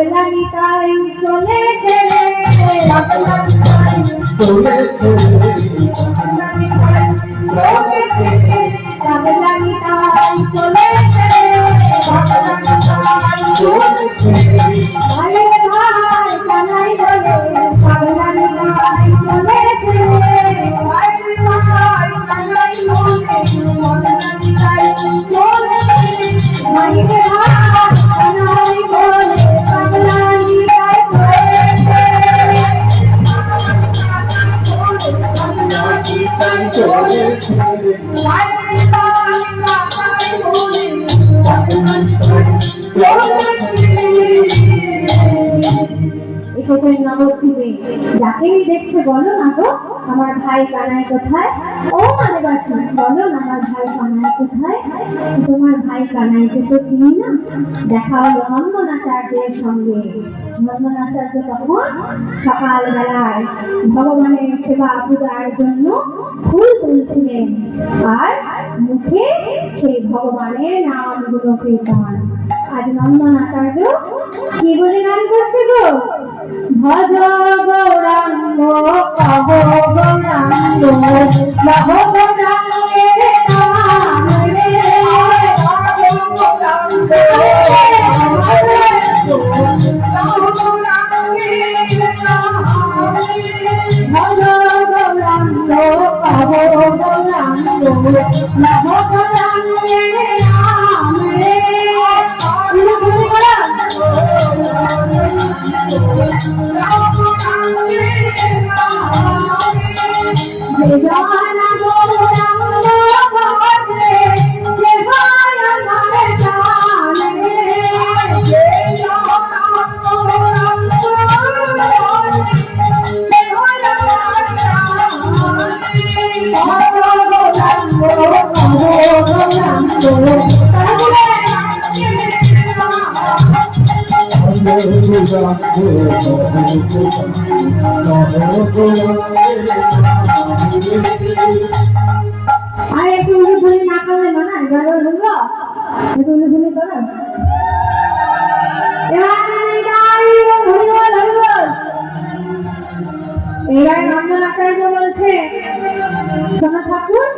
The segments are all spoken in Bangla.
পাগলা নিতাই চলেছে পাগলা নিতাই চলেছে পাগলা নিতাই চলেছে পাগলা নিতাই চলেছে পাগলা নিতাই চলেছে ভাই ভাই কানাই বলে পাগলা নিতাই চলেছে ভাই ভাই কানাই বলে পাগলা নিতাই চলেছে ভাই ভাই কানাই বলে পাগলা নিতাই যাকেই দেখছে বলো না গো আমার ভাই কানাই কোথায়? ও মানে বাসি বলো না আমার ভাই কানাই কোথায়? তোমার ভাই কানাইকে তো চিনি না। দেখা হলো নন্দনাচার্যের সঙ্গে। নন্দনাচার্য তখন সকালবেলায় ভগবানের সেবা পূজার জন্য ফুল তুলছিলেন আর মুখে সেই ভগবানের নামগুলো কীর্তন। আজ নন্দনাচার্য কি বলে গান করছে গো? ভজ গৌরাঙ্গ কহ গৌরাঙ্গ লহ গৌরাঙ্গের নাম রে ভজ গৌরাঙ্গ কহ গৌরাঙ্গ লহ গৌরাঙ্গের নাম রে জানা গৌরাঙ্গ ভজে যে ভাই আমার জানে যে গৌরাঙ্গ আর একটু উলুধুলি না করলে মানা এবার হলো একটু উলুধুলি করো এবার নন্দনাচার্য বলছে শোনো ঠাকুর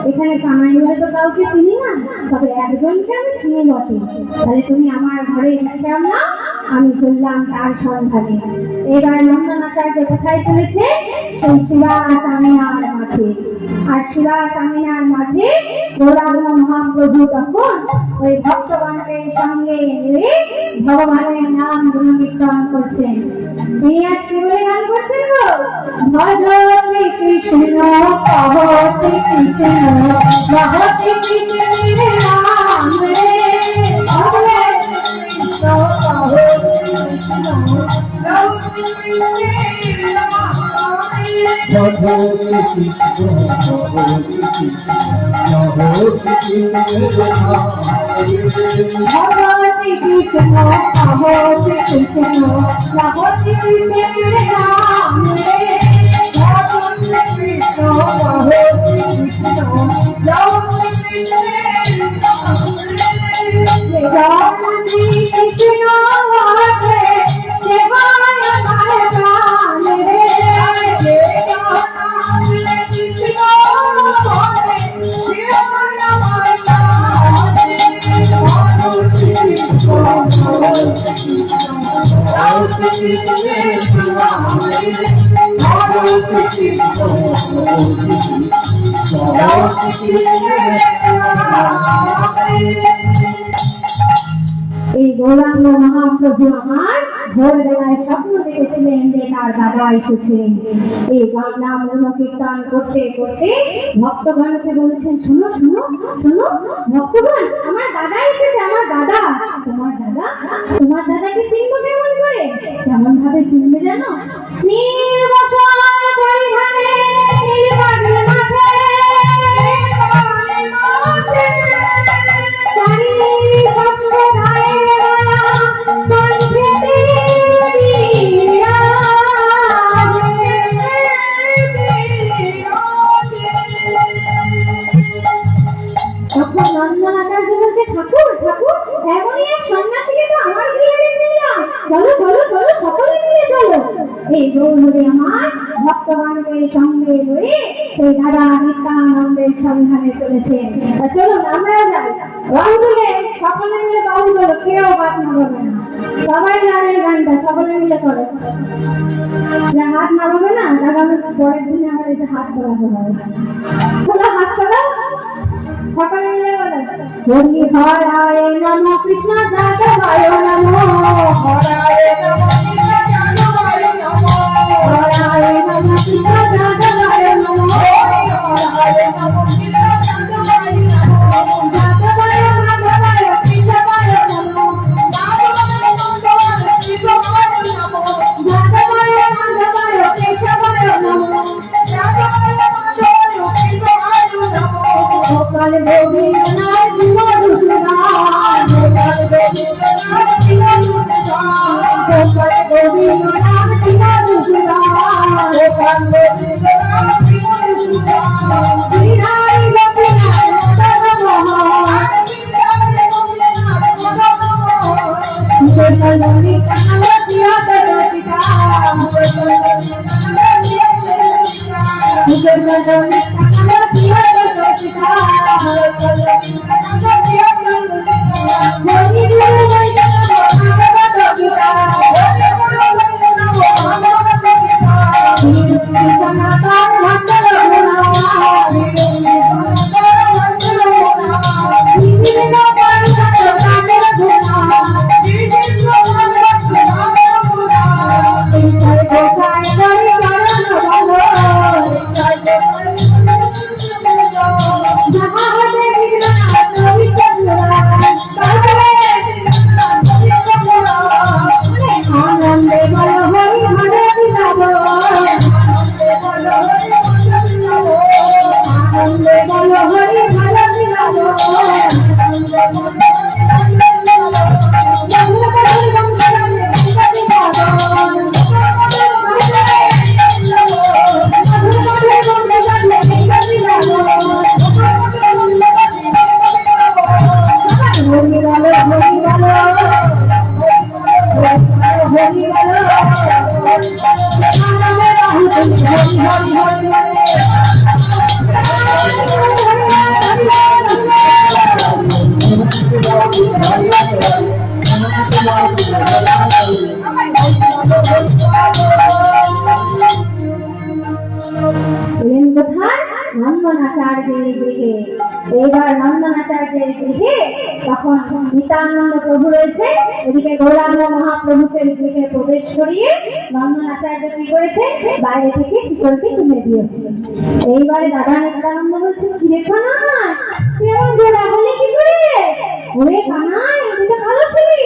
এখানে কানাই বলে তো কাউকে চিনি না, তবে একজনকে আমি চিনি বটে। তাহলে তুমি আমার ঘরে এসেছিলাম না, আমি চললাম তার সন্ধানে। এবার নন্দনাচার্য কোথায় চলেছে? সেই শিবা সামিনার মাঝে। আর শিবা সামিনার মাঝে গৌরাঙ্গ মহাপ্রভু তখন ওই ভক্তগণের সঙ্গে মিলে ভগবানের নাম গুণকীর্তন করছেন। তিনি আজ কি বলে গান করছেন গো? ভজ শ্রী কৃষ্ণ কহ শ্রী কৃষ্ণ কহ শ্রী কৃষ্ণের নাম রে ভজ কৃষ্ণ কহ এই গৌরাঙ্গ মহাপ্রভু আমার ভোরবেলায় স্বপ্ন দেখেছিলেন যে তার দাদা এসেছেন। এই নাম গুণকীর্তন করতে করতে ভক্তগণকে বলছেন, শুনো শুনো শুনো ভক্তগণ, আমার দাদা এসেছে, আমার দাদা। তোমার দাদা? তোমার দাদাকে চিনবো কেমন করে? কেমন ভাবে চিনবে জানো? নির্বাচন পরিধানে নীলবাগের মাঠে তখন নন্দন আচার্য বলছে, ঠাকুর ঠাকুর, এমনই এক সন্ন্যাসীকে তো আমার গৃহে রেখে এলাম, চলো চলো চলো, সকলে মিলে চলো। এই গৌরহরি আমার ভক্তগণকে সঙ্গে লয়ে সেই রাধা নিত্যানন্দের সন্ধানে চলেছে। চলো আমরা যাই। বাহু তুলে সকলে মিলে বাহু তোলো, কেউ বাদ নামাবে না। সবাই জানে গানটা, সকলে মিলে করে। যা হাত নামাবে না, আগামী পরের দিনে আমার এসে হাত তোলাতে হবে। খোলা হাত তোলা, সকলে মিলে বলে, হরি হরায় নমঃ কৃষ্ণ যাদবায় নমঃ, হরায় নমঃ কৃষ্ণ যাদবায় নমঃ, হরায় নমঃ কৃষ্ণ যাদবায় নমঃ, হরায় নমঃ কৃষ্ণ যাদবায় নমঃ, যাদবায় মাধবায় কৃষ্ণায় নমঃ, যাদবায় মাধবায় কৃষ্ণায় নমঃ, যাদবায় মাধবায় কৃষ্ণায় নমঃ, যাদবায় মাধবায় কৃষ্ণায় নমঃ। গোপাল গোবিন্দনাথ মধুসূদন, গোপাল গোবিন্দনাথ মধুসূদন, গোপাল গোবিন্দনাথ মধুসূদন, গোপাল গোবিন্দনাথ মধুসূদন, বিহারী গোপীনাথ মদন মোহন, বিহারী গোপীনাথ মদন মোহন, গোপাল গোবিন্দনাথ প্রিয়ত রচিতা, গোপাল গোবিন্দনাথ প্রিয়ত রচিতা, গোপাল গোবিন্দনাথ প্রিয়ত রচিতা, গোপাল গোবিন্দনাথ প্রিয়ত রচিতা, হরি গুরু বৈষ্ণব ভাগবত গীতা, হরি গুরু বৈষ্ণব ভাগবত গীতা, হিন্দু সনাতন ভক্ত রঘুনাথ, হিন্দু সনাতন ভক্ত রঘুনাথ, বিভিন্ন বর্ণাঢ্য গানের গুণান, বিভিন্ন বর্ণাঢ্য গানের গুণান, ঈশ্বর গোসাই হরি চরণ ভগবান, ঈশ্বর গোসাই যাহা হতে বিঘ্ননাশ রবিচন্দ্রান, তারপরে আনন্দে বল হরি হরে বিরাজ, আনন্দে বল হরি হরে বিরাজ, আনন্দে বল হরি হরে বিরাজ, আনন্দে বল নন্দনাচার্যের গৃহে। এইবার নন্দনাচার্যের গৃহে তখন নিত্যানন্দ প্রভু রয়েছে, এদিকে গৌরাঙ্গ মহাপ্রভুকে গৃহে প্রবেশ করিয়ে নন্দনাচার্য কি করেছে, বাইরে থেকে শিকলটি তুলে দিয়েছে। এইবারে দাদা নিত্যানন্দ বলছে, কি রে কানাই, তুই এমন জোড়া হলি কি করে? ওরে কানাই, তুই তো ভালো ছিলি,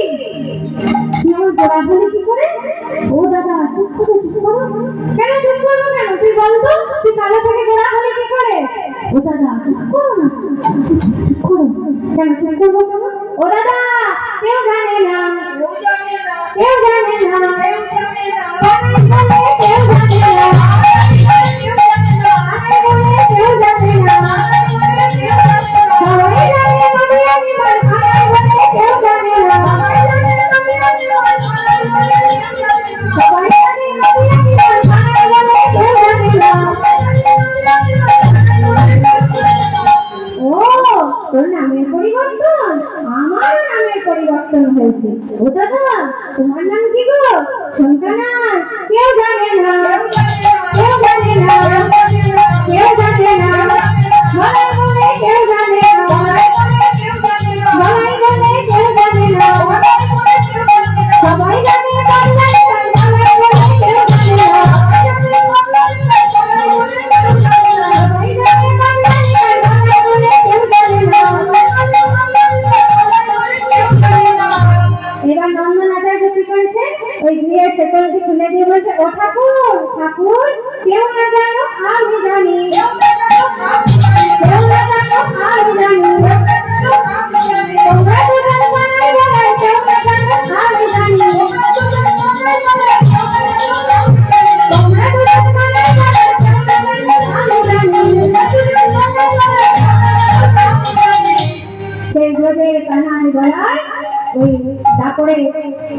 তুই এমন জোড়া হলি কি করে? ও দাদা চুপ করো, চুপ করো। কেন চুপ করবো কেন, তুই বলতো তুই কালো থেকে জোড়া হলি কি করে? ও দাদা চুপ করো না, চুপ করো। কেন চুপ করবো কেন? ও দাদা কেউ জানে না, কেউ জানে না, কেউ জানে না, কেউ জানে না, কেউ জানে না, কেউ জানে না, সবাই জানে আমি আমি মার বলে কেউ জানে না, সবাই জানে আমি আমি মার বলে কেউ জানে না। ও তোর নামের পরিবর্তন, আমার নামের পরিবর্তন হয়েছে। ও দাদা তোমার নাম কি গো? সন্তানা, কেউ জানে না, কেউ জানে না, কেউ জানে না, বলাই বলে কেউ জানে না, বলাই বলে কেউ জানে না, বলাই বলে কেউ জানে না, সবাই জানে বলাই বলে কেউ জানে না, সবাই জানে বলে কেউ জানে না। এবার নন্দনাচার্য কি করেছে, ওই গৃহের শেকলটি খুলে দিয়ে বলছে, ও ঠাকুর ঠাকুর, কেউ না জানো আমি জানি, কেউ না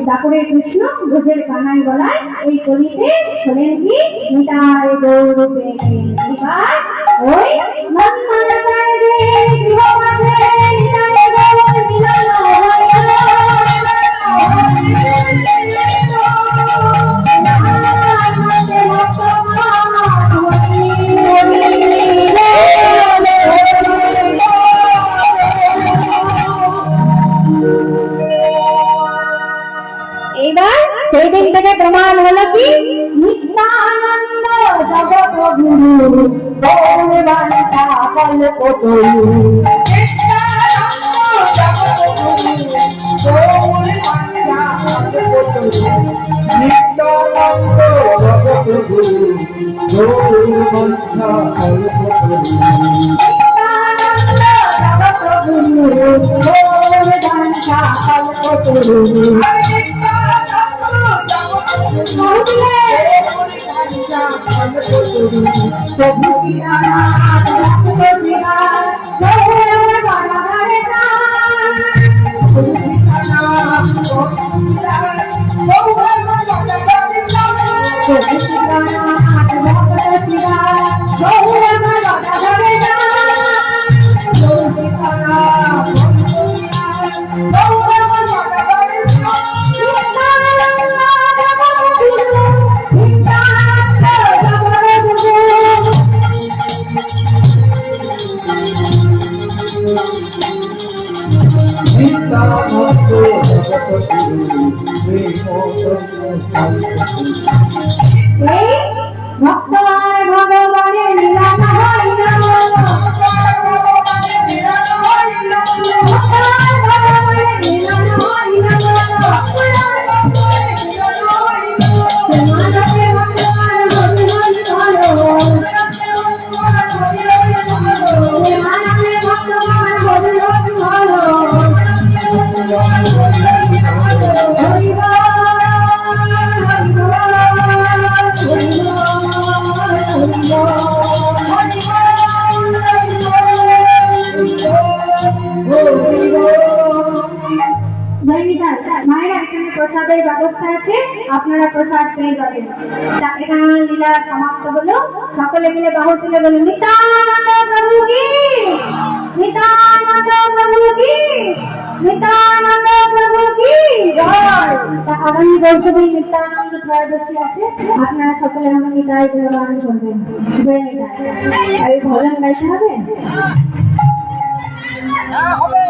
ডাকরে কৃষ্ণ ব্রজের কানাই গলায় এই কলিতে শোনেন কি নিতাই গৌরূপে। এবার ওই মন্মনাচার্য গৃহ মাঝে নিতাই গৌর মিলন এবার সেই দিন থেকে প্রমাণ হলো কি নিত্যানন্দ জগৎ গুরু গৌরবান্তা কল্পতরু। নিত্যানন্দ জগৎগুরু গৌরবান্তা কল্পতরু। ভক্তবার ভগবানের লীলা হইল, মায়েরা এখানে প্রসাদের ব্যবস্থা আছে, আপনারা প্রসাদ পেয়ে যাবেন। এখানে লীলা সমাপ্ত হলো। সকলে মিলে বাহু তুলে বলুন নিত্যানন্দ প্রভু কি, নিত্যানন্দ প্রভু কি, নিত্যানন্দ প্রভু কি জয়। আগামী বর্ষে নিত্যানন্দ ত্রয়োদশী আছে, আপনারা সকলে আমার নিতাই গ্রহণ করবেন। জয় নিতাই। আর এই ভজন গাইতে হবে। হবে